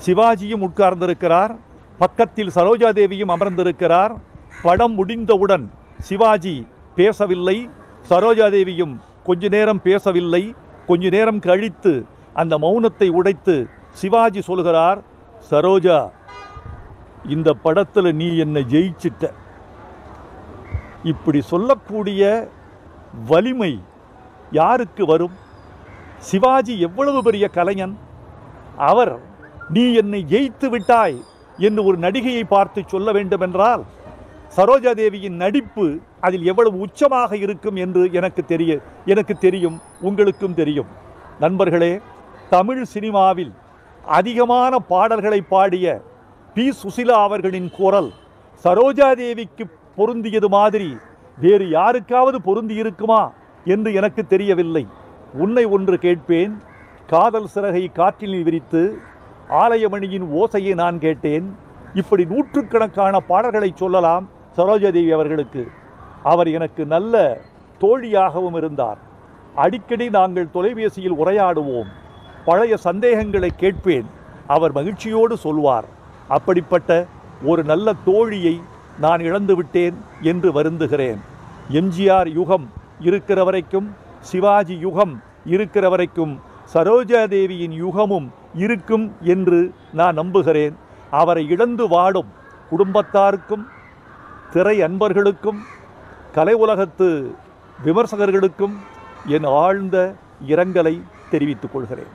சிவாஜியும் உட்கார்ந்திருக்கிறார், பக்கத்தில் சரோஜா தேவியும் அமர்ந்திருக்கிறார். படம் முடிந்தவுடன் சிவாஜி பேசவில்லை, சரோஜா தேவியும் கொஞ்ச நேரம் பேசவில்லை. கொஞ்ச நேரம் கழித்து அந்த மௌனத்தை உடைத்து சிவாஜி சொல்கிறார், சரோஜா, இந்த படத்தில் நீ என்னை ஜெயிச்சிட்ட. இப்படி சொல்லக்கூடிய வலிமை யாருக்கு வரும்? சிவாஜி எவ்வளவு பெரிய கலைஞன்! அவர் நீ என்னை ஜெயித்து விட்டாய் என்று ஒரு நடிகையை பார்த்து சொல்ல வேண்டுமென்றால் சரோஜா தேவியின் நடிப்பு அதில் எவ்வளவு உச்சமாக இருக்கும் என்று எனக்கு தெரியும், உங்களுக்கும் தெரியும். நண்பர்களே, தமிழ் சினிமாவில் அதிகமான பாடல்களை பாடிய பி. சுசிலா அவர்களின் குரல் சரோஜா தேவிக்கு பொருந்தியது மாதிரி வேறு யாருக்காவது பொருந்தி இருக்குமா என்று எனக்கு தெரியவில்லை. உன்னை ஒன்று கேட்பேன், காதல் சிறகை காற்றில் விரித்து ஆலயமணியின் ஓசையை நான் கேட்டேன். இப்படி நூற்றுக்கணக்கான பாடல்களை சொல்லலாம் சரோஜா தேவி அவர்களுக்கு. அவர் எனக்கு நல்ல தோழியாகவும் இருந்தார். அடிக்கடி நாங்கள் தொலைபேசியில் உரையாடுவோம். பழைய சந்தேகங்களை கேட்பேன், அவர் மகிழ்ச்சியோடு சொல்வார். அப்படிப்பட்ட ஒரு நல்ல தோழியை நான் இழந்து விட்டேன் என்று வருந்துகிறேன். எம்ஜிஆர் யுகம் இருக்கிற வரைக்கும், சிவாஜி யுகம் இருக்கிற வரைக்கும் சரோஜா தேவியின் யுகமும் இருக்கும் என்று நான் நம்புகிறேன். அவரை இழந்து வாடும் குடும்பத்தாருக்கும், திரை அன்பர்களுக்கும், கலை உலகத்து விமர்சகர்களுக்கும் என் ஆழ்ந்த இரங்கலை தெரிவித்துக் கொள்கிறேன்.